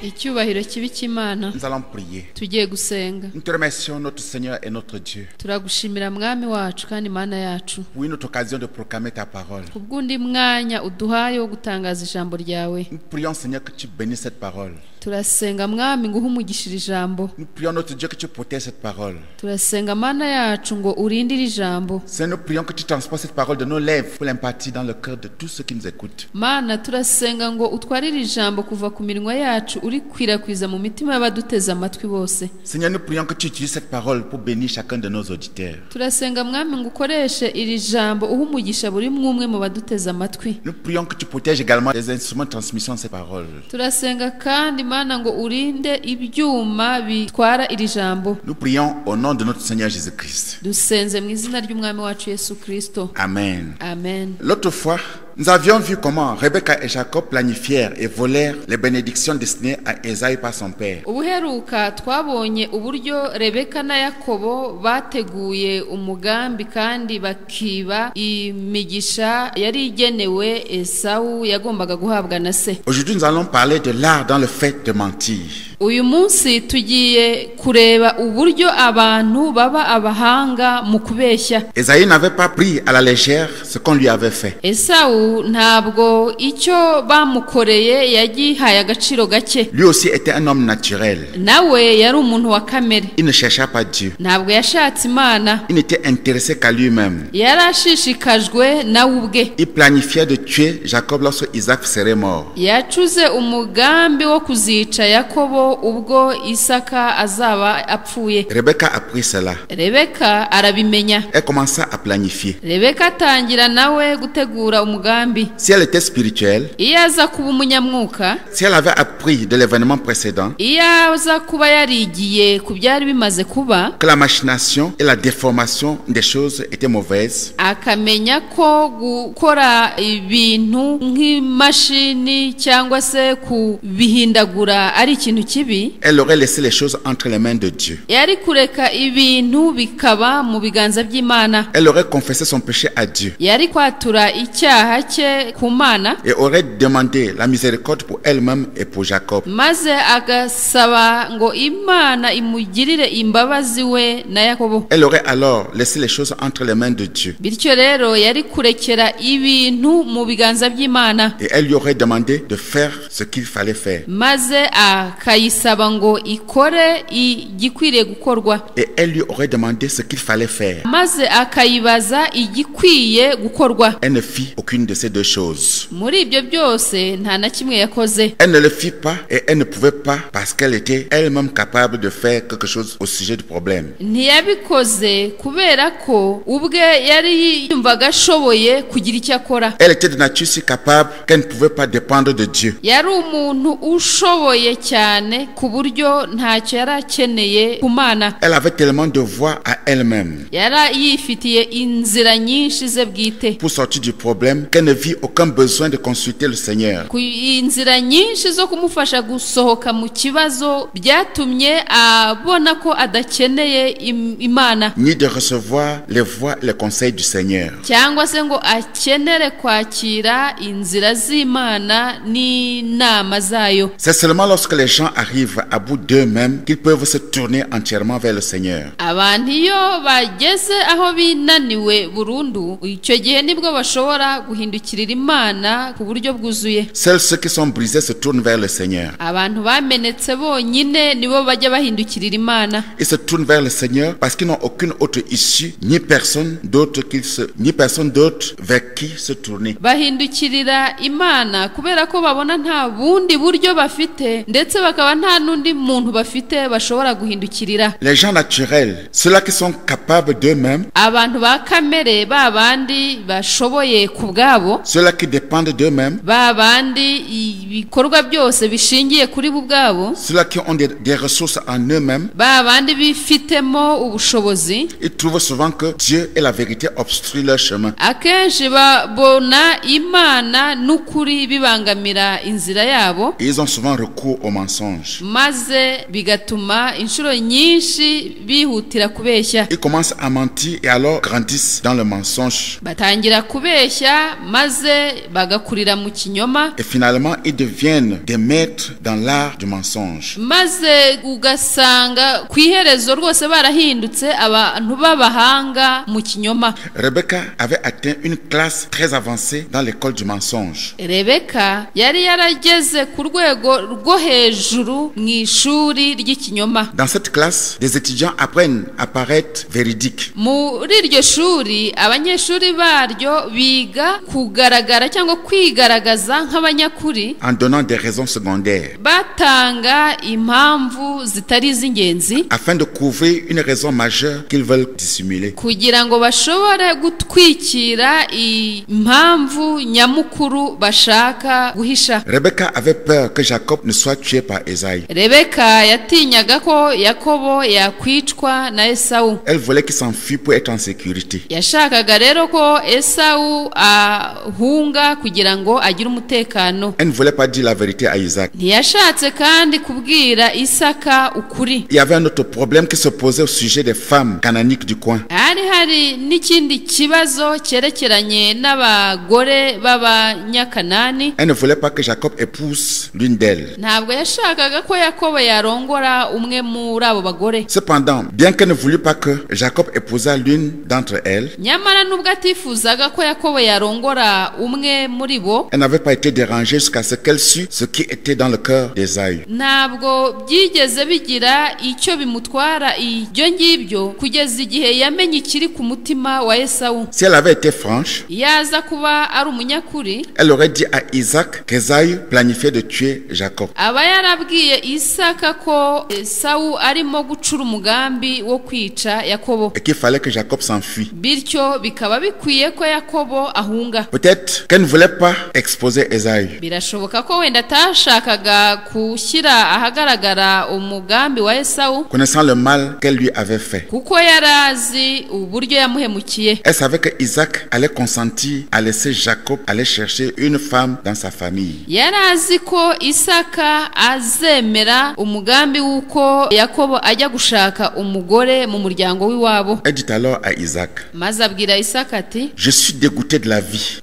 Icyubahiro kibi cy'Imana. Nous allons prier. Tugiye gusenga. Nous te remercions, notre Seigneur et notre Dieu, Turagushimira mwami wacu kandi Mana yacu. pour une autre occasion de proclamer ta parole. Kubw'undi mwanya uduhaye wo gutangaza ijambo ryawe. Nous prions, Seigneur, que tu bénisses cette parole. Turasenga mwami ngo uhumugishire ijambo. Nous prions, notre Dieu, que tu protèges cette parole. Turasenga Mana yacu ngo urindire ijambo. Seigneur, nous prions que tu transportes cette parole de nos lèvres pour l'impartir dans le cœur de tous ceux qui nous écoutent. Mana turasenga ngo utwarire ijambo kuva ku minwa yacu urikwirakwiza mu mitima y'abaduteze amatwi bose. Seigneur, nous prions que tu utilises cette parole pour bénir chacun de nos auditeurs. Turasenga mwami ngo ukoreshe iri jambo uhumugisha buri umwe mu baduteze amatwi. Nous prions que tu protèges également les instruments de transmission de cette parole. Turasenga kandi Mana ngo urinde ibyuma bitwara iri jambo. Nous prions au nom de notre Seigneur Jésus-Christ. Dusenze mu izina ry'umwami wacu Yesu Kristo. Amen. Amen. L'autre fois, nous avions vu comment Rebecca et Jacob planifièrent et volèrent les bénédictions destinées à Esaü par son père. Ubuheruka twabonye uburyo Rebeka na Yakobo bateguye umugambi kandi bakiba imigisha yari igenewe Esau yagombaga guhabwa na se. Aujourd'hui, nous allons parler de l'art dans le fait de mentir. Uyu munsi tugiye kureba uburyo abantu baba abahanga mu kubeshya. Esaü n'avait pas pris à la légère ce qu'on lui avait fait. Esau ntabwo icyo bamukoreye yagihaye agaciro gake. Lui aussi était un homme naturel. Nawe yari umuntu wa kamere. Il ne cherchait pas Dieu. Ntabwo yashatse Imana. Il n'était intéressé qu'à lui-même. Yarashishikajwe nawe ubwe. Il planifiait de tuer Jacob lorsque Isaac serait mort. Yacuze umugambi wo kuzica Yakobo ubwo Isaka azaba apfuye. Rebecca apprit cela. Rebeka arabimenya. Elle commença à planifier. Rebeka atangira nawe gutegura umugambi. Si elle était spirituelle, Iyo aza kuba umunyamwuka, si elle avait appris de l'événement précédent, iyo aza kuba yarigiye ku byari bimaze kuba, que la machination et la déformation des choses étaient mauvaises, akamenya ko gukora ibintu nk'imashini cyangwa se kubihindagura ari ikintu kibi, elle aurait laissé les choses entre les mains de Dieu. yari kureka ibintu bikaba mu biganza by'Imana. Elle aurait confessé son péché à Dieu Yari kwatura icyaha cye ku Mana, et aurait demandé la miséricorde pour elle-même et pour Jacob. maze agasaba ngo Imana imugirire imbabazi we na Yakobo. Elle aurait alors laissé les choses entre les mains de Dieu Bityo rero yari kurekera ibintu mu biganza by'Imana, et elle lui aurait demandé de faire ce qu'il fallait faire. maze akayisaba ngo ikore igikwiriye gukorwa, Et elle lui aurait demandé ce qu'il fallait faire. maze akayibaza igikwiye gukorwa. Elle ne fit aucune de ces deux choses. Muri ibyo byose nta na kimwe yakoze. Elle ne le fit pas et elle ne pouvait pas parce qu'elle était elle-même capable de faire quelque chose au sujet du problème. Ntiyabikoze kubera ko ubwe yari yumvaga ashoboye kugira icyo akora. Elle était de nature si capable qu'elle ne pouvait pas dépendre de Dieu. Yari umuntu ushoboye cyane ku buryo ntacyo yari akeneye ku Mana. Elle avait tellement de voies à elle-même Yari yifitiye inzira nyinshi ze bwite, pour sortir du problème qu'elle ne vit aucun besoin de consulter le Seigneur. ku inzira nyinshi zo kumufasha gusohoka mu kibazo byatumye abona ko adakeneye Imana, Ni de recevoir les voies et les conseils du Seigneur. cyangwa se ngo akenere kwakira inzira z'Imana n'inama zayo. C'est seulement lorsque les gens arrivent à bout d'eux-mêmes qu'ils peuvent se tourner entièrement vers le Seigneur. Abantu iyo bageze aho binaniwe burundu, icyo gihe nibwo bashobora guhindukirira Imana ku buryo bwuzuye. Seuls ceux qui sont brisés se tournent vers le Seigneur. Abantu bamenetse bonyine nibo bajya bahindukirira Imana. Ils se tournent vers le Seigneur parce qu'ils n'ont aucune autre issue, ni personne d'autre vers qui se tourner. Bahindukirira Imana kubera ko babona nta bundi buryo bafite, ndetse bakaba nta n'undi muntu bafite bashobora guhindukirira. Les gens naturels, ceux-là qui sont capables d'eux-mêmes, Abantu ba kamere babandi bashoboye ku bwabo, ceux-là qui dépendent d'eux-mêmes, babandi ibikorwa byose bishingiye kuri bo ubwabo, ceux-là qui ont des ressources en eux-mêmes, babandi bifitemo ubushobozi, ils trouvent souvent que Dieu et la vérité obstruent leur chemin. akenshi babona Imana n'ukuri bibangamira inzira yabo, Et ils ont souvent recours au mensonge. mensonge. maze bigatuma inshuro nyinshi bihutira kubeshya. Ils commencent à mentir et alors grandissent dans le mensonge. Batangira kubeshya maze bagakurira mu kinyoma. Et finalement, ils deviennent des maîtres dans l'art du mensonge. Maze ugasanga ku iherezo rwose barahindutse abantu b'abahanga mu kinyoma. Rebecca avait atteint une classe très avancée dans l'école du mensonge. Rebeka yari yarageze ku rwego rwo hejuru mu ishuri ry'ikinyoma. Dans cette classe, des étudiants apprennent à paraître véridiques. Muri iryo shuri abanyeshuri baryo biga kugaragara cyangwa kwigaragaza nk'abanyakuri en donnant des raisons secondaires batanga impamvu zitari iz'ingenzi afin de couvrir une raison majeure qu'ils veulent dissimuler. kugira ngo bashobore gutwikira impamvu nyamukuru bashaka guhisha. Rebecca avait peur que Jacob ne soit tué par Esaü. Rebeka yatinyaga ko Yakobo yakwicwa na Esawu. Elle voulait qu'il s'enfuit pour être en sécurité. Yashakaga rero ko Esawu ahunga kugira ngo agire umutekano. Elle ne voulait pas dire la vérité à Isaac. Ntiyashatse kandi kubwira Isaka ukuri. Il y avait un autre problème qui se posait au sujet des femmes cananiques du coin. Hari n'ikindi kibazo cyerekeranye n'abagore b'Abanyakanani. Elle ne voulait pas que Jacob épouse l'une d'elles. Ntabwo yashakaga ko Yakobo yarongora umwe muri abo bagore. Cependant, bien qu'elle ne voulut pas que Jacob épousât l'une d'entre elles, nyamara nubwo atifuzaga ko Yakobo yarongora umwe muri bo, elle n'avait pas été dérangée jusqu'à ce qu'elle sût ce qui était dans le cœur d'Esaü. ntabwo byigeze bigira icyo bimutwara ibyo ngibyo kugeza igihe yamenye ikiri ku mutima wa Esawu. Si elle avait été franche, yaza kuba ari umunyakuri, elle aurait dit à Isaac qu'Esaü planifiait de tuer Jacob. aba yarabwiye Isaka ko Esawu arimo gucura umugambi wo kwica Yakobo, Et qu'il fallait que Jacob s'enfuit. bityo bikaba bikwiye ko Yakobo ahunga. Peut-être qu'elle ne voulait pas exposer Esaü. Birashoboka ko wenda atashakaga gushyira ahagaragara umugambi wa Esawu, Connaissant le mal qu'elle lui avait fait. kuko yarazi uburyo yamuhemukiye. Elle savait que Isaac allait consentir à laisser Jacob aller chercher une femme dans sa famille. Yarazi ko Isaka azemera umugambi w'uko Yakobo ajya gushaka umugore mu muryango w'iwabo. Elle dit alors à Isaac, Maze abwira Isaka ati je suis dégoûté de la vie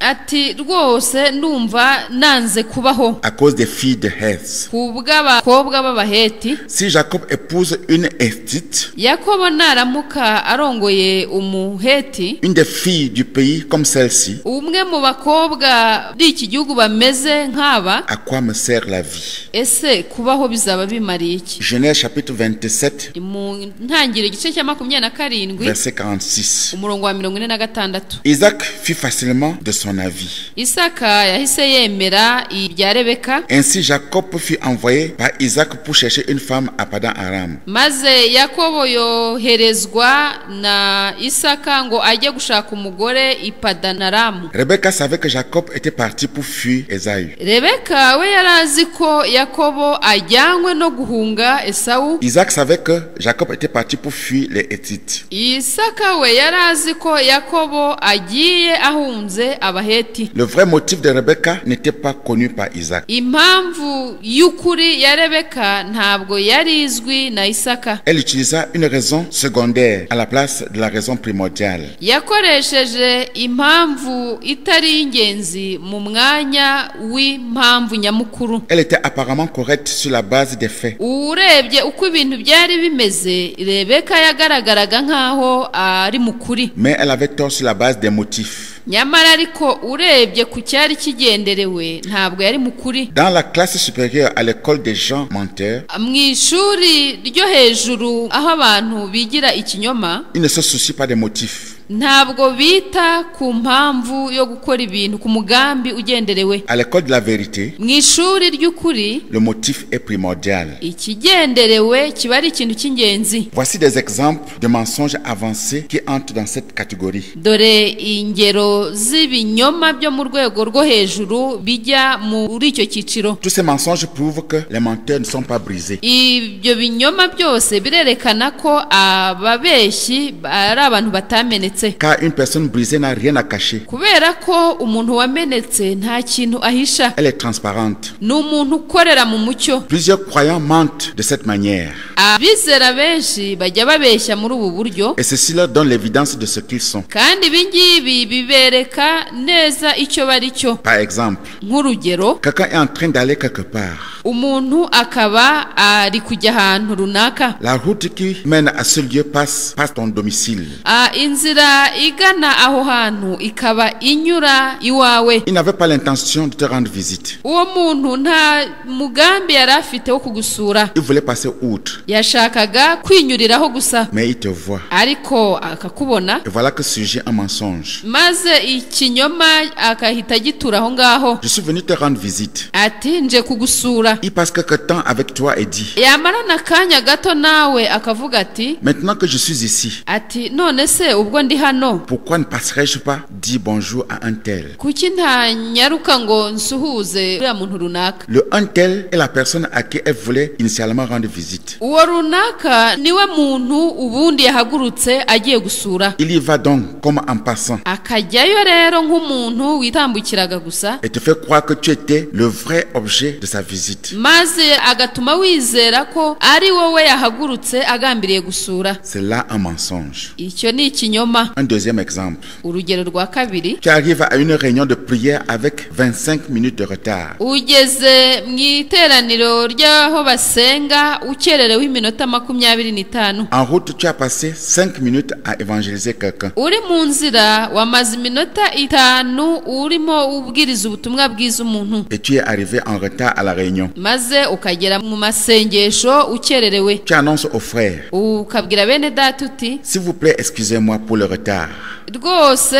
rwose ndumva nanze kubaho à cause des filles de Heth. kubw'abakobwa b'Abaheti. Si Jacob épouse une Héthite, Yakobo naramuka arongoye Umuheti, une des filles du pays comme celle-ci, umwe mu bakobwa b'iki gihugu bameze nk'aba, à quoi me sert la vie? ese kubaho bizaba bimariye iki? Genèse chapitre 27, Mu ntangiriro igice cya 27 verset 46. umurongo wa 46. Isaac fit facilement de son avis. Isaka yahise yemera ibya Rebeka, Ainsi Jacob fut envoyé par Isaac pour chercher une femme à Padan Aram. maze Yakobo yoherezwa na Isaka ngo ajye gushaka umugore i Padanaramu. Rebecca savait que Jacob était parti pour fuir Esaü. Rebeka we yarazi ko Yakobo ajyanywe no guhunga Esawu. Isaac savait que Jacob était parti pour fuir les Hétites. Isaka we yarazi ko Yakobo agiye ahunze Abaheti. Le vrai motif de Rebecca n'était pas connu par Isaac. Impamvu y'ukuri ya Rebeka ntabwo yari izwi na Isaka. Elle utilisa une raison secondaire à la place de la raison primordiale. Yakoresheje impamvu itari ingenzi mu mwanya w'impamvu nyamukuru. Elle était apparemment correcte sur la base des faits. Urebye uko ibintu byari bimeze, Rebeka yagaragaraga nkaho ari mukuri. Mais elle avait tort sur la base des motifs. Nyamara ariko urebye ku cyari kigenderewe ntabwo yari mukuri. Dans la classe supérieure à l'école des gens menteurs, Mu ishuri ryo hejuru aho abantu bigira ikinyoma, ils ne se soucient pas des motifs. ntabwo bita ku mpamvu yo gukora ibintu ku mugambi ugenderewe. À l'école de la vérité, Mu ishuri ry'ukuri le motif est primordial. ikigenderewe kiba ari ikintu cy'ingenzi. Voici des exemples de mensonges avancés qui entrent dans cette catégorie. Dore ingero z'ibinyoma byo mu rwego rwo hejuru bijya muri icyo cyiciro. Tous ces mensonges prouvent que les menteurs ne sont pas brisés. Ibyo binyoma byose birerekana ko ababeshyi ari abantu batamenetse. cyamenetse. Car une personne brisée n'a rien à cacher. Kubera ko umuntu wamenetse nta kintu ahisha. Elle est transparente. Ni umuntu ukorera mu mucyo. Plusieurs croyants mentent de cette manière. Abizera benshi bajya babeshya muri ubu buryo. Et ceci leur donne l'évidence de ce qu'ils sont. Kandi ibingibi bibereka neza icyo bari cyo. Par exemple, nk'urugero, quelqu'un est en train d'aller quelque part. Umuntu akaba ari kujya ahantu runaka. La route qui mène à ce lieu passe ton domicile. Inzira igana aho hantu ikaba inyura iwawe. Il n'avait pas l'intention de te rendre visite. Uwo muntu nta mugambi yari afite wo kugusura. Il voulait passer outre. Yashakaga kwinyuriraho gusa. Mais il te voit. Ariko akakubona. Et voilà que surgit un mensonge. Maze ikinyoma akahita gitura aho ngaho. Je suis venu te rendre visite. Ati nje kugusura. Il passe quelque temps avec toi et dit. Yamarana kanya gato nawe akavuga ati. Maintenant que je suis ici. Ati none se ubwo ndi hano. Pourquoi ne passerais-je pas dire bonjour à un tel? Kuki nta nyaruka ngo nsuhuze uriya muntu runaka. Le un tel est la personne à qui elle voulait initialement rendre visite. Uwo runaka niwe muntu ubundi yahagurutse agiye gusura. Il y va donc comme en passant. Akajyayo rero nk'umuntu witambukiraga gusa. Et te fait croire que tu étais le vrai objet de sa visite. Maze agatuma wizera ko ari wowe yahagurutse agambiriye gusura. C'est là un mensonge. Icyo ni ikinyoma. Un deuxième exemple. Urugero rwa kabiri. Tu arrives à une réunion de prière avec 25 minutes de retard. Ugeze mu iteraniro ry'aho basenga ukerereho iminota 25. En route, tu as passé 5 minutes à évangéliser quelqu'un. Uri mu nzira wamaze iminota 5 urimo ubwiriza ubutumwa bwiza umuntu. Et tu es arrivé en retard à la réunion. Maze ukagera mu masengesho ukererewe. Tu annonces aux frères. Ukabwira bene data uti, s'il vous plaît, excusez-moi pour le retard. Rwose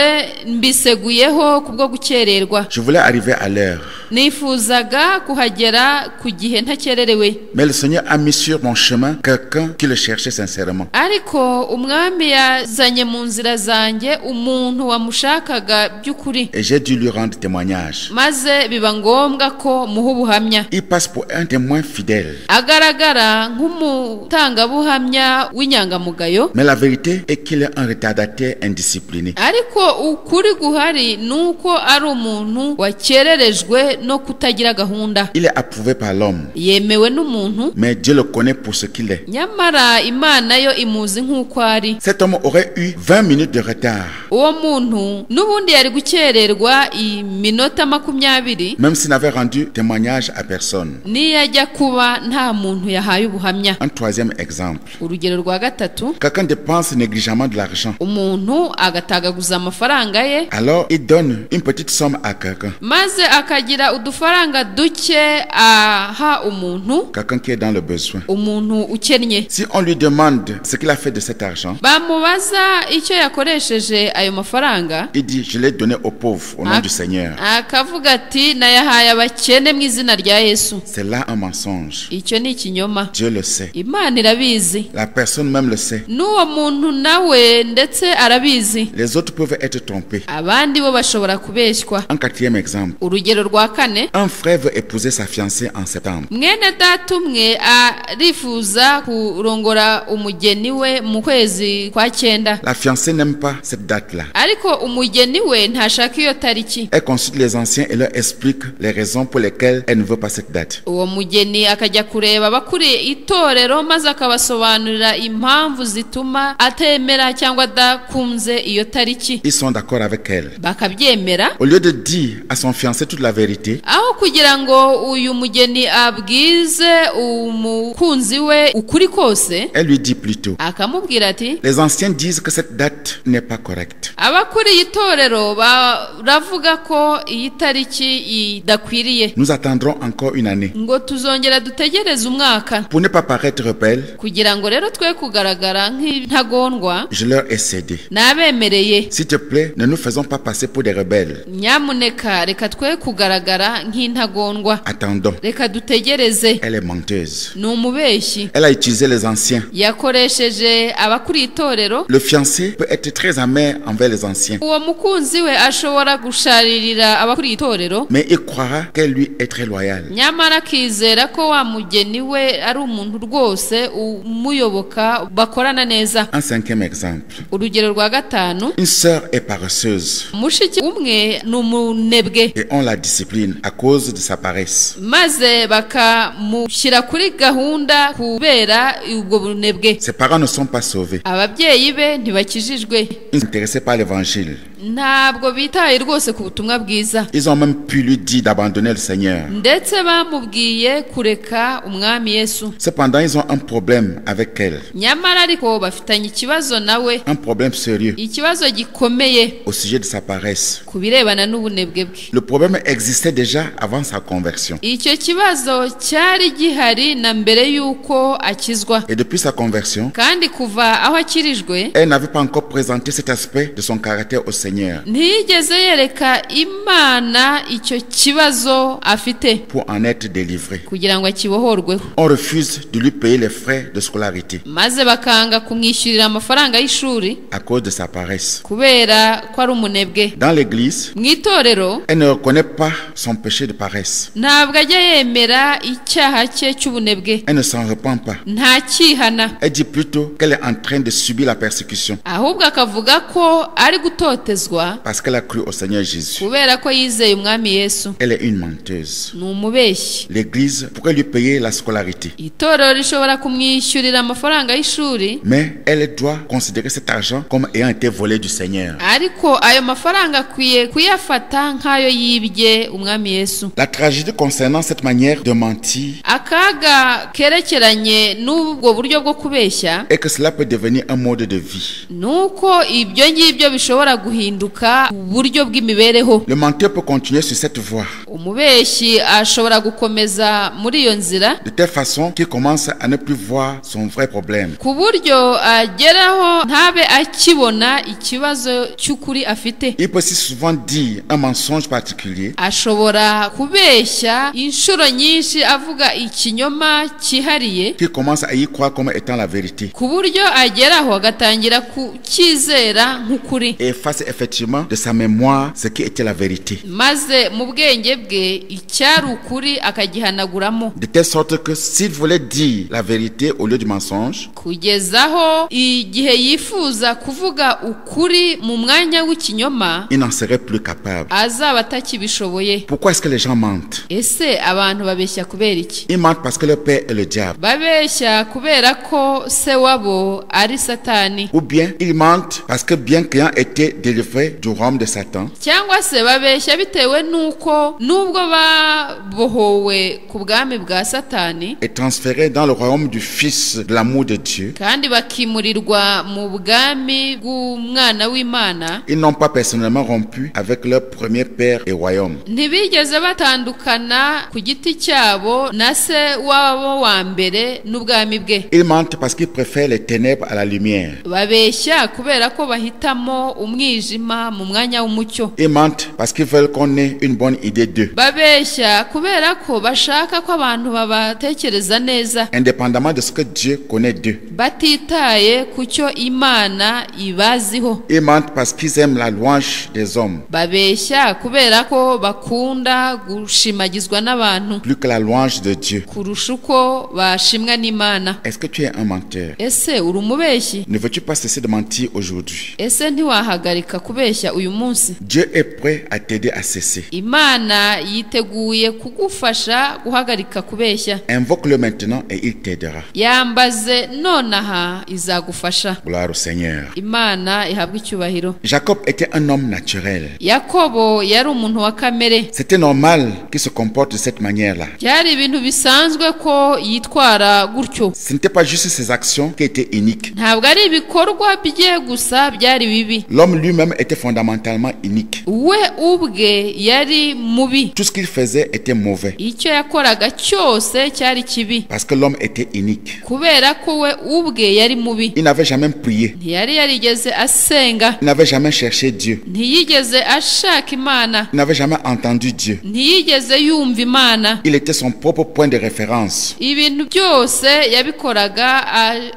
mbiseguyeho kubwo gukererwa. Je voulais arriver à l'heure. Nifuzaga kuhagera ku gihe ntakererewe. Mais le Seigneur a mis sur mon chemin quelqu'un qui le cherchait sincèrement. Ariko umwami yazanye mu nzira zanjye umuntu wamushakaga by'ukuri. Et j'ai dû lui rendre témoignage. Maze biba ngombwa ko muha ubuhamya. Il passe pour un témoin fidèle. Agaragara nk'umutangabuhamya w'inyangamugayo. Mais la vérité est qu'il est un retardataire indiscipliné. Ariko ukuri guhari nuko ari umuntu wakererejwe no kutagira gahunda. Il est approuvé par l'homme. Yemewe n'umuntu. Mais Dieu le connaît pour ce qu'il est. Nyamara Imana yo imuzi nk'uko ari. Cet homme aurait eu 20 minutes de retard. Uwo muntu n'ubundi yari gukererwa iminota 20. Même s'il n'avait rendu témoignage à personne. Niyajya kuba nta muntu yahaye ubuhamya. Un troisième exemple. Urugero rwa gatatu. Quelqu'un dépense négligemment de l'argent. Umuntu agatagaguza amafaranga ye. Alors il donne une petite somme à quelqu'un. Maze akagira udufaranga duke aha umuntu. Quelqu'un qui est dans le besoin. Umuntu ukennye. Si on lui demande ce qu'il a fait de cet argent, bamubaza icyo yakoresheje ayo mafaranga. Il dit, je l'ai donné aux pauvres au nom du Seigneur. Akavuga ati nayahaye abakene mu izina rya Yesu. C'est là un mensonge. Icyo ni ikinyoma. Dieu le sait. Imana irabizi. La personne même le sait. N'uwo muntu nawe ndetse arabizi. Les autres peuvent être trompés. Abandi bo bashobora kubeshywa. Un quatrième exemple. Urugero rwa kane. Un frère veut épouser sa fiancée en septembre. Mwene data umwe arifuza kurongora umugeni we mu kwezi kwa 9. La fiancée n'aime pas cette date-là. Ariko umugeni we ntashaka iyo tariki. Elle consulte les anciens et leur explique les raisons pour lesquelles elle ne veut pas cette date. Uwo mugeni akajya kureba bakuriye itorero maze akabasobanurira impamvu zituma atemera cyangwa adakunze iyo tariki. Ils sont d'accord avec elle. Bakabyemera. Au lieu de dire à son fiancé toute la vérité, aho kugira ngo uyu mugeni abwize umukunzi we ukuri kose, elle lui dit plutôt, akamubwira ati, les anciens disent que cette date n'est pas correcte. Abakuriye itorero baravuga ko iyi tariki idakwiriye. Nous attendrons encore une année. Ngo tuzongera dutegereze umwaka. Pour ne pas paraître rebelle, kugira ngo rero twe kugaragara nk'intagondwa, je leur ai cédé. Nabemereye. S'il te plaît, ne nous faisons pas passer pour des rebelles. Nyamuneka reka twe kugaragara agaragara nk'intagondwa. Attendons. Reka dutegereze. Elle est menteuse. Ni umubeshyi. Elle a utilisé les anciens. Yakoresheje abakuriye itorero. Le fiancé peut être très amer envers les anciens. Uwo mukunzi we ashobora gusharirira abakuriye itorero. Mais il croira qu'elle lui est très loyale. Nyamara akizera ko wa mugeni we ari umuntu rwose umuyoboka bakorana neza. Un cinquième exemple. Urugero rwa gatanu. Une sœur est paresseuse. Mushiki umwe ni umunebwe. Et on la discipline à cause de sa paresse. Maze bakamushyira kuri gahunda kubera ubwo bunebwe. Ses parents ne sont pas sauvés. Ababyeyi be ntibakijijwe. Ils ne sont intéressés par l'évangile. Ntabwo bitaye rwose ku butumwa bwiza. Ils ont même pu lui dire d'abandonner le Seigneur. Ndetse bamubwiye kureka umwami Yesu. Cependant, ils ont un problème avec elle. Nyamara ariko bafitanye ikibazo nawe. Un problème sérieux. Ikibazo gikomeye. Au sujet de sa paresse. Ku birebana n'ubunebwe bwe. Le problème existait déjà avant sa conversion. Icyo kibazo cyari gihari na mbere yuko akizwa. Et depuis sa conversion, kandi kuva aho akirijwe, elle n'avait pas encore présenté cet aspect de son caractère au Seigneur. ntiyigeze yereka Imana icyo kibazo afite pour en être délivré. kugira ngo akibohorweho. On refuse de lui payer les frais de scolarité maze bakanga kumwishyurira amafaranga y'ishuri à cause de sa paresse. kubera ko ari umunebwe. Dans l'église, mu itorero elle ne reconnaît pas son péché de paresse. ntabwo ajya yemera icyaha cye cy'ubunebwe. Elle ne s'en repent pas. nta cyihana. Elle dit plutôt qu'elle est en train de subir la persécution ahubwo akavuga ko ari gutotezwa parce qu'elle a cru au Seigneur Jésus. kubera ko yizeye umwami Yesu. Elle est une menteuse. ni umubeshyi. L'église pourrait lui payer la scolarité, itorero rishobora kumwishyurira amafaranga y'ishuri, mais elle doit considérer cet argent comme ayant été volé du Seigneur. ariko ayo mafaranga akwiye kuyafata nk'ayo yibye umwami Yesu. La tragédie concernant cette manière de mentir akaga kerekeranye n'ubwo buryo bwo kubeshya est que cela peut devenir un mode de vie. nuko ibyo ngibyo bishobora guhinduka uburyo bw'imibereho. Le menteur peut continuer sur cette voie umubeshyi ashobora gukomeza muri iyo nzira de telle façon qu'il commence à ne plus voir son vrai problème. ku buryo ageraho ntabe akibona ikibazo cy'ukuri afite. Il peut si souvent dire un mensonge particulier ashobora kubeshya inshuro nyinshi avuga ikinyoma cyihariye qu'il commence à y croire comme étant la vérité ku buryo ageraho agatangira kucyizera nk'ukuri. et efface effectivement de sa mémoire ce qui était la vérité. maze mu bwenge bwe icyari ukuri akagihanaguramo, De telle sorte que s'il voulait dire la vérité au lieu du mensonge, kugezaho igihe yifuza kuvuga ukuri mu mwanya w'ikinyoma il n'en serait plus capable. azaba atakibishoboye. Pourquoi est-ce que les gens mentent? ese abantu babeshya kubera iki? Ils mentent parce que leur père est le diable. babeshya kubera ko se wabo ari Satani, Ou bien ils mentent parce que bien qu'ayant été délivrés du royaume de Satan, cyangwa se babeshya bitewe n'uko nubwo babohowe ku bwami bwa Satani et transférés dans le royaume du Fils de l'amour de Dieu, kandi bakimurirwa mu bwami bw'umwana w'Imana, ils n'ont pas personnellement rompu avec leur premier père et royaume. ntibigeze batandukana ku giti cyabo na se wabo wa mbere n'ubwami bwe. Ils mentent parce qu'ils préfèrent les ténèbres à la lumière. babeshya kubera ko bahitamo umwijima mu mwanya w'umucyo. Ils mentent parce qu'ils veulent qu'on ait une bonne idée d'eux, babeshya kubera ko bashaka ko abantu babatekereza neza indépendamment de ce que Dieu connaît d'eux. batitaye ku cyo Imana ibaziho. Ils mentent parce qu'ils aiment la louange des hommes babeshya kubera ko bakunda gushimagizwa n'abantu plus que la louange de Dieu. kurusha uko bashimwa n'Imana. Est-ce que tu es un menteur? ese uri umubeshyi? Ne veux-tu pas cesser de mentir aujourd'hui? ese ntiwahagarika kubeshya uyu munsi? Dieu est prêt à t'aider à cesser. Imana yiteguye kugufasha guhagarika kubeshya. Invoque-le maintenant et il t'aidera. yambaze nonaha izagufasha. Gloire au Seigneur. Imana ihabwe icyubahiro. Jacob était un homme naturel. Yakobo yari umuntu wa kamere. C'était normal qu'il se comporte de cette manière-là. byari ibintu bisanzwe ko yitwara gutyo. Ce n'était pas juste ses actions qui étaient iniques. ntabwo ari ibikorwa bye gusa byari bibi. L'homme lui-même était fondamentalement inique. we ubwe yari mubi. Tout ce qu'il faisait était mauvais icyo yakoraga cyose cyari kibi parce que l'homme était inique. kubera ko we ubwe yari mubi. Il n'avait jamais prié. ntiyari yarigeze asenga. Il n'avait jamais cherché Dieu. ntiyigeze ashaka Imana. Il n'avait jamais entendu entendu Dieu. ntiyigeze yumva Imana. Il était son propre point de référence. Ibintu byose yabikoraga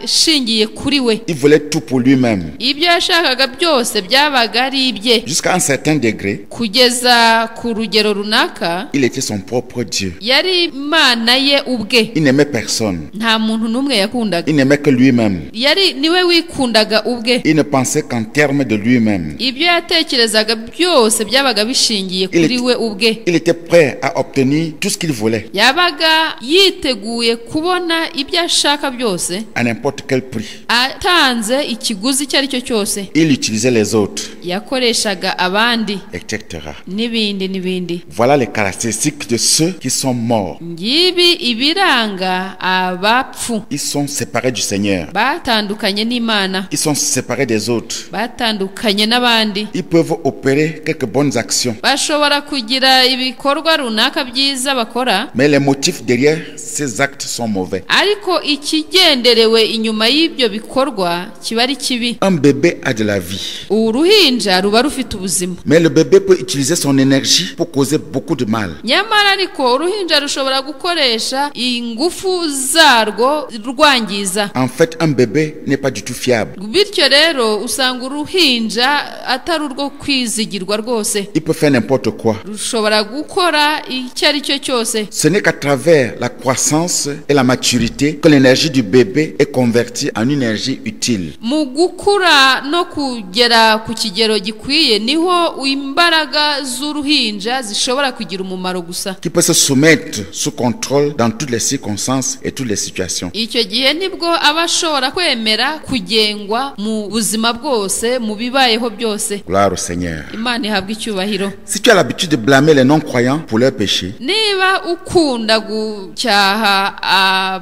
ashingiye kuri we. Il voulait tout pour lui-même. Ibyo yashakaga byose byabaga ari ibye. Jusqu'à un certain degré, Kugeza ku rugero runaka, il était son propre Dieu. yari Imana ye ubwe. Il n'aimait personne. Nta muntu n'umwe yakundaga. Il n'aimait que lui-même. Yari niwe wikundaga ubwe. Il ne pensait qu'en termes de lui-même. Ibyo yatekerezaga byose byabaga bishingiye kuri we ubwe. Il était prêt à obtenir tout ce qu'il voulait Yabaga yiteguye kubona ibyo ashaka byose, à n'importe quel prix. atanze ikiguzi icyo ari cyo cyose. Il utilisait les autres, Yakoreshaga abandi etc. n'ibindi n'ibindi. Voilà les caractéristiques de ceux qui sont morts. Ngibi ibiranga abapfu. Ils sont séparés du Seigneur. Batandukanye n'Imana. Ils sont séparés des autres. Batandukanye n'abandi. Ils peuvent opérer quelques bonnes actions, Bashobora kugira ibikorwa runaka byiza bakora, mais les motifs derrière ces actes sont mauvais. ariko ikigenderewe inyuma y'ibyo bikorwa kiba ari kibi. Un bébé a de la vie, Uruhinja ruba rufite ubuzima, mais le bébé peut utiliser son énergie pour causer beaucoup de mal. nyamara ariko uruhinja rushobora gukoresha ingufu zarwo rwangiza. En fait, un bébé n'est pas du tout fiable. Bityo rero usanga uruhinja atari urwo kwizigirwa rwose. Il peut faire n'importe quoi. Rushobora gukora icyo ari cyo cyose. Ce n'est qu'à travers la croissance et la maturité que l'énergie du bébé est convertie en une énergie utile. Mu gukura no kugera ku kigero gikwiye niho imbaraga z'uruhinja zishobora kugira umumaro gusa. Qui peut se soumettre sous contrôle dans toutes les circonstances et toutes les situations. Icyo gihe nibwo aba ashobora kwemera kugengwa mu buzima bwose, mu bibayeho byose. Gloire au Seigneur. Imana ihabwa icyubahiro. Si tu as l'habitude de blâmer les non-croyants pour leurs péchés, Niba ukunda gucyaha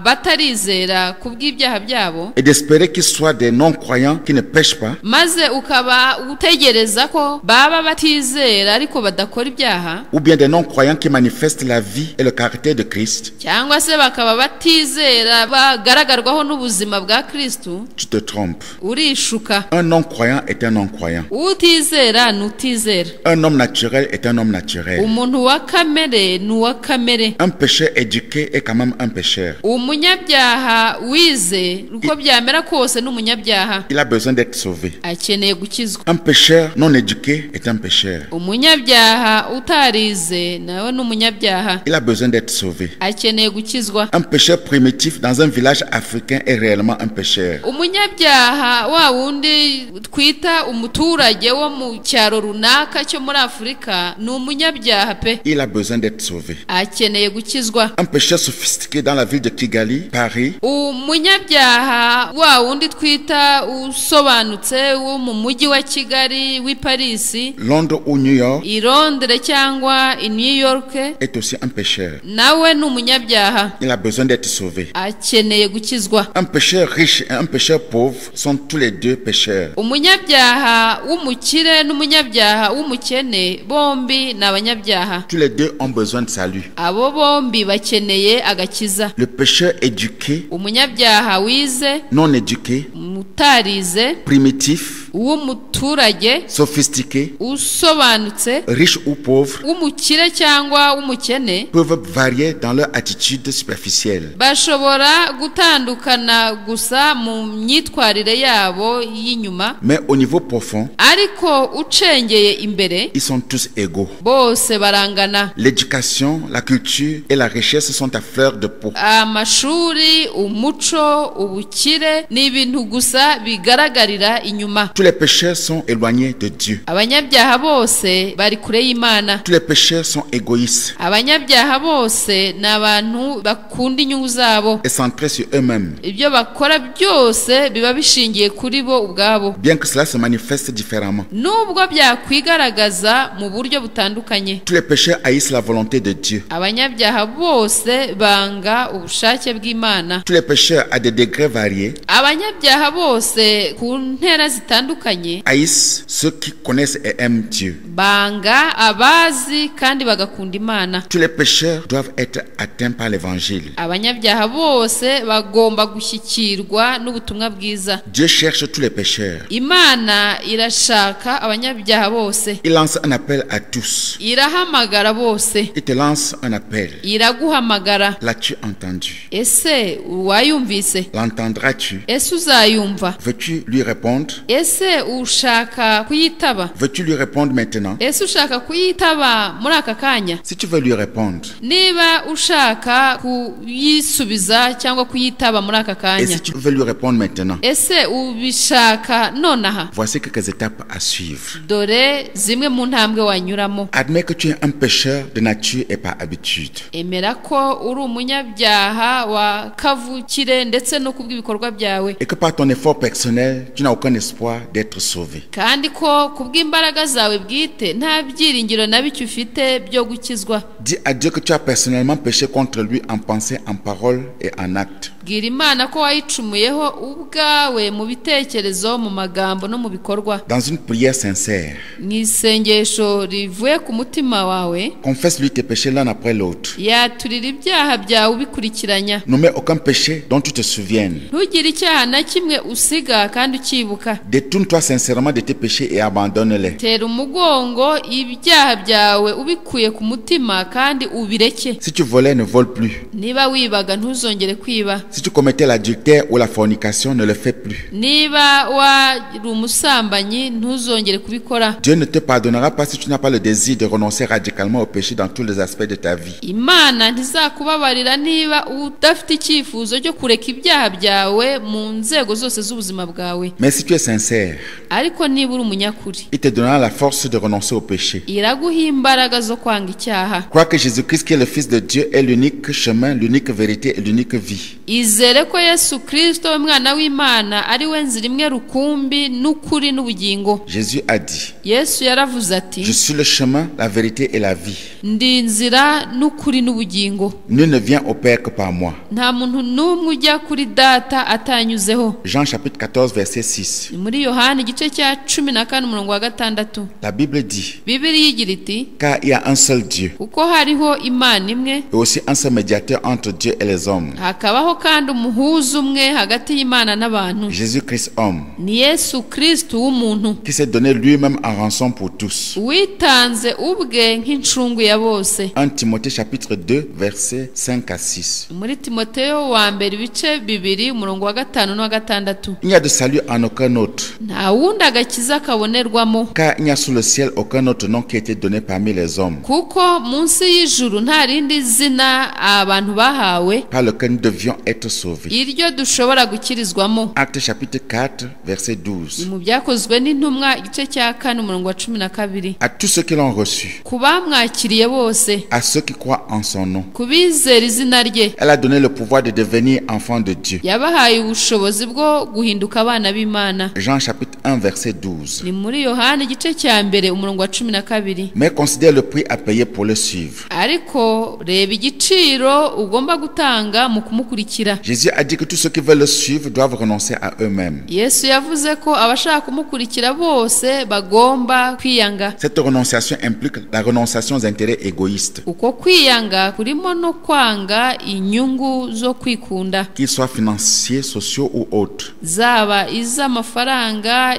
abatarizera kubw'ibyaha byabo, et d'espérer qu'ils soient des non-croyants qui ne pêchent pas, maze ukaba utegereza ko baba batizera ariko badakora ibyaha, ou bien des non-croyants qui manifestent la vie et le caractère de Christ, cyangwa se bakaba batizera bagaragarwaho n'ubuzima bwa Kristo, tu te trompes. urishuka. Un non-croyant est un non-croyant. Utizera n'utizera. Un homme naturel est un homme naturel. Umuntu wa kamere n'uwa kamere. Un pécheur éduqué est quand même un pécheur. Umunyabyaha wize uko byamera kose n'umunyabyaha, Il a besoin d'être sauvé. akeneye gukizwa. Un pécheur non éduqué est un pécheur. Umunyabyaha utarize nawe n'umunyabyaha, Il a besoin d'être sauvé. akeneye gukizwa. Un pécheur primitif dans un village africain est réellement un pécheur. Umunyabyaha wa wundi twita umuturage wo mu cyaro runaka cyo muri Afurika ni umunyabyaha pe, Il a besoin d'être sauvé. akeneye gukizwa. Un pécheur sophistiqué dans la ville de Kigali, Paris, Umunyabyaha wa wundi twita usobanutse wo mu mujyi wa Kigali, w'i Paris, Londres ou New York i Londres cyangwa i New York, est aussi un pécheur. nawe ni umunyabyaha, Il a besoin d'être sauvé. akeneye gukizwa. Un pécheur riche et un pécheur pauvre sont tous les deux pécheurs. Umunyabyaha w'umukire n'umunyabyaha w'umukene bombi ni abanyabyaha. Tous les deux ont besoin de salut. Abo bombi bakeneye agakiza. Le pécheur éduqué, Umunyabyaha wize, non éduqué, umutarize, primitif, uw'umuturage, sophistiqué, usobanutse, riche ou pauvre, w'umukire cyangwa w'umukene, peuvent varier dans leur attitude superficielle. bashobora gutandukana gusa mu myitwarire yabo y'inyuma, Mais au niveau profond, ariko ucengeye imbere ils sont tous égaux. bose barangana. L'éducation, la culture et la richesse sont à fleur de peau. Amashuri, umuco, ubukire ni ibintu gusa bigaragarira inyuma. Tous les pécheurs sont éloignés de Dieu. Abanyabyaha bose bari kure y'Imana. Tous les pécheurs sont égoïstes Abanyabyaha bose ni abantu bakunda inyungu zabo. et centrés sur eux-mêmes. Ibyo bakora byose biba bishingiye kuri bo ubwabo, Bien que cela se manifeste différemment. nubwo byakwigaragaza mu buryo butandukanye. Tous les pécheurs haïssent la volonté de Dieu. Abanyabyaha bose banga ubushake bw'Imana. Tous les pécheurs à des degrés variés Abanyabyaha bose ku ntera zitandukanye bitandukanye haïssent ceux qui connaissent et aiment Dieu. banga abazi kandi bagakunda Imana. Tous les pécheurs doivent être atteints par l'évangile. Abanyabyaha bose bagomba gushyikirwa n'ubutumwa bwiza. Dieu cherche tous les pécheurs. Imana irashaka abanyabyaha bose. Il lance un appel à tous. Irahamagara bose. Il te lance un appel. Iraguhamagara. L'as-tu entendu? Ese wayumvise? L'entendras-tu? Ese uzayumva? Veux-tu lui répondre? Ese ushaka kuyitaba? Veux-tu lui répondre maintenant? Ese ushaka kuyitaba muri aka kanya? Si tu veux lui répondre, Niba ushaka kuyisubiza cyangwa kuyitaba muri aka et kanya, si tu veux lui répondre maintenant, ese ubishaka nonaha? voici quelques étapes à suivre. Dore zimwe mu ntambwe wanyuramo. Admets que tu es un pécheur de nature et par habitude. Emera ko uri umunyabyaha wa kavukire ndetse no kubw'ibikorwa byawe, Et que par ton effort personnel, tu n'as aucun espoir d'être sauvé. kandi ko kubw'imbaraga zawe bwite nta byiringiro na bike ufite byo gukizwa. Dis à Dieu que tu as personnellement péché contre lui en pensée, en parole et en acte. Bwira Imana ko wayicumuyeho ubwawe mu bitekerezo, mu magambo no mu bikorwa. Dans une prière sincère, Mu isengesho rivuye ku mutima wawe, confesse-lui tes péchés l'un après l'autre. yaturira ibyaha byawe ubikurikiranya. Ne mets aucun péché dont tu te souviennes. Ntugire icyaha na kimwe usiga kandi ukibuka. Détourne-toi sincèrement de tes péchés et abandonne-les. Tera umugongo ibyaha byawe ubikuye ku mutima kandi ubireke. Si tu volais, ne vole plus. Niba wibaga ntuzongere kwiba. Si tu commettais l'adultère ou la fornication, ne le fais plus. Niba wari umusambanyi ntuzongere kubikora. Dieu ne te pardonnera pas si tu n'as pas le désir de renoncer radicalement au péché dans tous les aspects de ta vie. Imana ntizakubabarira niba udafite icyifuzo cyo kureka ibyaha byawe mu nzego zose z'ubuzima bwawe. Mais si tu es sincère, Ariko niba uri umunyakuri, il te donnera la force de renoncer au péché. iraguha imbaraga zo kwanga icyaha. Crois que Jésus-Christ, qui est le Fils de Dieu, est l'unique chemin, l'unique vérité et l'unique vie. Izere ko Yesu Kristo umwana w'Imana ari we nzira imwe rukumbi n'ukuri n'ubugingo. Jésus a dit, Yesu yaravuze ati, je suis le chemin, la vérité et la vie. ndi inzira n'ukuri n'ubugingo. Nul ne vient au Père que par moi. Nta muntu n'umwe ujya kuri data atanyuzeho. Jean chapitre 14, verset 6. Ni muri Yohana igice cya 14 umurongo wa 6. La Bible dit, Bibiliya igira iti, car il y a un seul Dieu kuko hariho Imana imwe, et aussi un seul médiateur entre Dieu et les hommes, hakabaho kandi umuhuza umwe hagati y'Imana n'abantu. Jésus-Christ homme, Ni Yesu Kristo w'umuntu, qui s'est donné lui-même en rançon pour tous. witanze ubwe nk'incungu ya bose. 1 Timothée chapitre 2, verset 5 à 6. Muri Timoteyo wa mbere ibice 2 umurongo wa 5 n'uwa 6. Il n'y a de salut en aucun autre, Nta wundi agakiza kabonerwamo, car il n'y a sous le ciel aucun autre nom qui a été donné parmi les hommes, kuko munsi y'ijuru nta rindi zina abantu bahawe par lequel nous devions être sauvés. iryo dushobora gukirizwamo. Acte chapitre 4, verset 12. Mu byakozwe n'intumwa igice cya 4 umurongo wa 12. À tous ceux qui l'ont reçu, Ku bamwakiriye bose, à ceux qui croient en son nom, ku bizera izina rye, elle a donné le pouvoir de devenir enfants de Dieu. yabahaye ubushobozi bwo guhinduka abana b'Imana. Jean chapitre 1, verset 12. Ni muri Yohana igice cya mbere umurongo wa 12. Mais considère le prix à payer pour le suivre. Ariko reba igiciro ugomba gutanga mu kumukurikira. Jésus a dit que tous ceux qui veulent le suivre doivent renoncer à eux-mêmes. Yesu yavuze ko abashaka kumukurikira bose bagomba kwiyanga. Cette renonciation implique la renonciation aux intérêts égoïstes, Uko kwiyanga kurimo no kwanga inyungu zo kwikunda, qu'ils soient financiers, sociaux ou autres. zaba iz'amafaranga,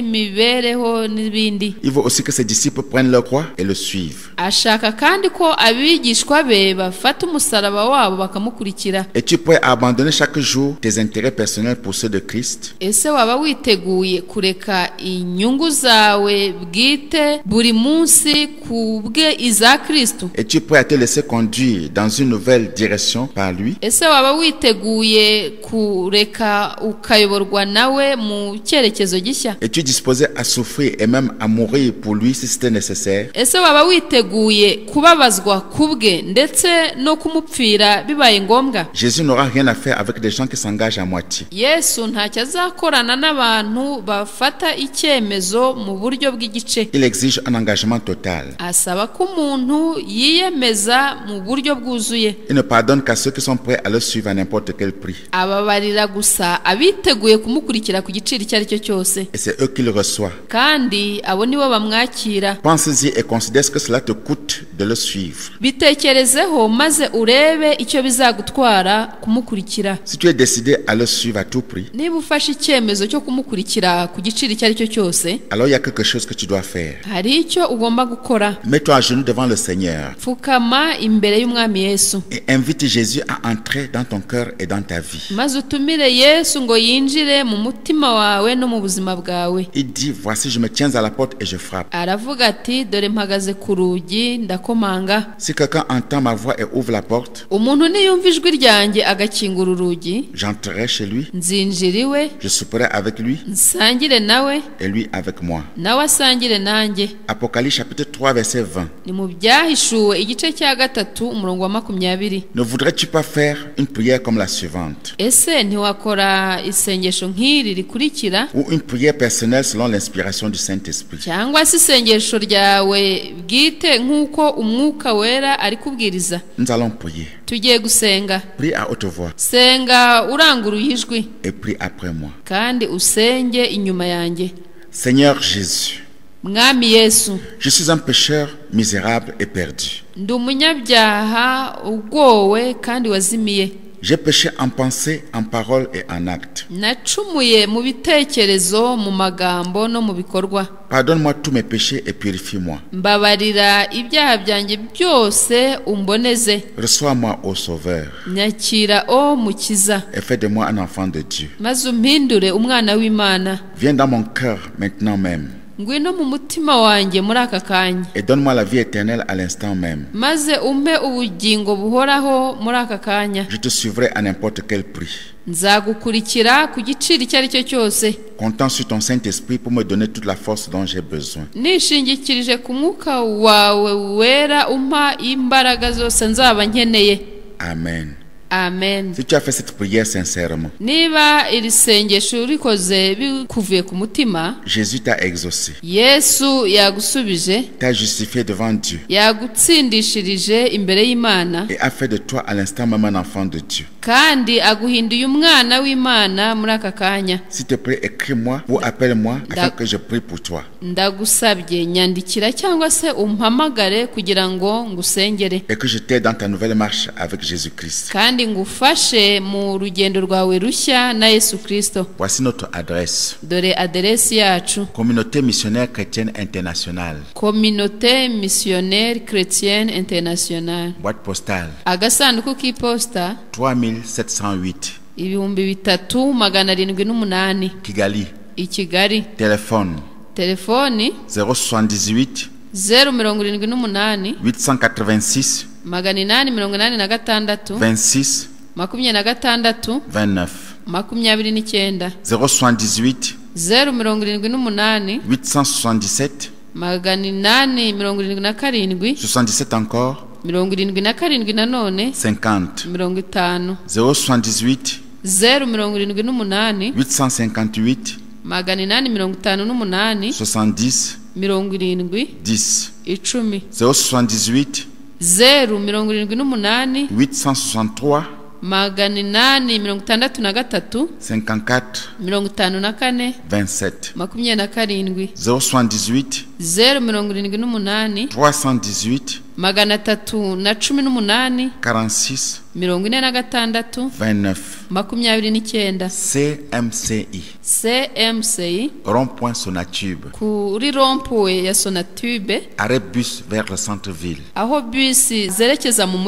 iz'imibereho n'ibindi. Il veut aussi que ses disciples prennent leur croix et le suivent. Ashaka kandi ko abigishwa be bafata umusaraba wabo bakamukurikira. Es-tu prêt à abandonner chaque jour tes intérêts personnels pour ceux de Christ? Ese waba witeguye kureka inyungu zawe bwite buri munsi kubwe iza Kristo? Es-tu prêt à te laisser conduire dans une nouvelle direction par lui? Ese waba witeguye kureka ukayoborwa nawe mu cyerekezo gishya? Es-tu disposé à souffrir et même à mourir pour lui si c'était nécessaire? Ese waba witeguye kubabazwa kubwe ndetse no kumupfira bibaye ngombwa? Jésus n'aura rien à faire avec des gens qui s'engagent à moitié. Yesu ntacyo azakorana n'abantu bafata icyemezo mu buryo bw'igice. Il exige un engagement total. Asaba ko umuntu yiyemeza mu buryo bwuzuye. Il ne pardonne qu'à ceux qui sont prêts à le suivre à n'importe quel prix. Ababarira gusa abiteguye kumukurikira ku giciro icyo ari cyo cyose. Et c'est eux qui le reçoivent. Kandi abo nibo bamwakira. Pensez-y et considère ce que cela te coûte de le suivre. Bitekerezeho maze urebe icyo bizagutwara kumukurikira. Si tu es décidé à le suivre à tout prix, Niba ufashe icyemezo cyo kumukurikira ku giciro icyo ari cyo cyose, alors il y a quelque chose que tu dois faire. hari icyo ugomba gukora. Mets-toi à genoux devant le Seigneur Pfukama imbere y'umwami Yesu. et invite Jésus à entrer dans ton cœur et dans ta vie. Maze utumire Yesu ngo yinjire mu mutima wawe no mu buzima bwawe. Il dit, voici, je me tiens à la porte et je frappe. Aravuga ati dore mpagaze ku rugi ndakomanga. Si quelqu'un entend ma voix et ouvre la porte, Umuntu niyumva ijwi ryanjye agakingura urugi, j'entrerai chez lui, nzinjira iwe, je souperai avec lui nsangire nawe, et lui avec moi. nawe asangire nanjye. Apocalypse chapitre 3 verset 20. Ni mu Byahishuwe igice cya 3 umurongo wa 20. Ne voudrais-tu pas faire une prière comme la suivante, Ese ntiwakora isengesho nk'iri rikurikira, ou une prière personnelle selon l'inspiration du Saint-Esprit? cyangwa se isengesho ryawe bwite nk'uko umwuka wera ari kubwiriza? Nous allons prier. Tugiye gusenga. Prie à haute voix Senga uranguruye ijwi et prie après moi. kandi usenge inyuma yanjye. Seigneur Jésus, Mwami Yesu, je suis un pécheur misérable et perdu. ndi umunyabyaha ugowe kandi wazimiye. J'ai péché en pensée, en parole et en acte. Nacumuye mu bitekerezo, mu magambo no mu bikorwa. Pardonne-moi tous mes péchés et purifie-moi. Mbabarira ibyaha byanjye byose umboneze. Reçois-moi, ô Sauveur, Nyakira o Mukiza, et fais de moi un enfant de Dieu. maze umpindure umwana w'Imana. Viens dans mon cœur maintenant même Ngwino mu mutima wanjye muri aka kanya, et donne-moi la vie éternelle à l'instant même. maze umpe ubugingo buhoraho muri aka kanya. Je te suivrai à n'importe quel prix, Nzagukurikira ku giciro icyo ari cyo cyose, comptant sur ton Saint-Esprit pour me donner toute la force dont j'ai besoin. nishingikirije ku mwuka wawe wera umpa imbaraga zose nzaba nkeneye. Amen. Amen. Si tu as fait cette prière sincèrement, Niba iri sengesho urikoze bikuvuye ku mutima, Jésus t'a exaucé, Yesu yagusubije, t'a justifié devant Dieu yagutsindishirije imbere y'Imana, et a fait de toi à l'instant même un enfant de Dieu. kandi aguhinduye umwana w'Imana muri aka kanya. S'il te plaît, écris-moi ou appelle-moi afin que je prie pour toi. Ndagusabye nyandikira cyangwa se umpamagare kugira ngo ngusengere, Et que je t'aide dans ta nouvelle marche avec Jésus-Christ. kandi ngufashe mu rugendo rwawe rushya na Yesu Kristo. Voici notre adresse. Dore aderesi yacu: Communauté missionnaire chrétienne internationale. Communauté missionnaire chrétienne internationale. Boîte postale Agasanduku k'iposita 3708. 3708 Kigali. i Kigali. Téléphone Telefoni 078 078 886 886 26 26 29. 29 078 078 877 877 77 encore 77 nanone 50. 50 078 078 858 858 70 70 10. 10 078 078 863 863 54 54 27. 27 078 078 318 318 46 46 29. 29 CMCI. CMCI Rond-point Sonatube. kuri rompuwe ya Sonatube, Arrêt bus vers le centre-ville. aho bisi zerekeza mu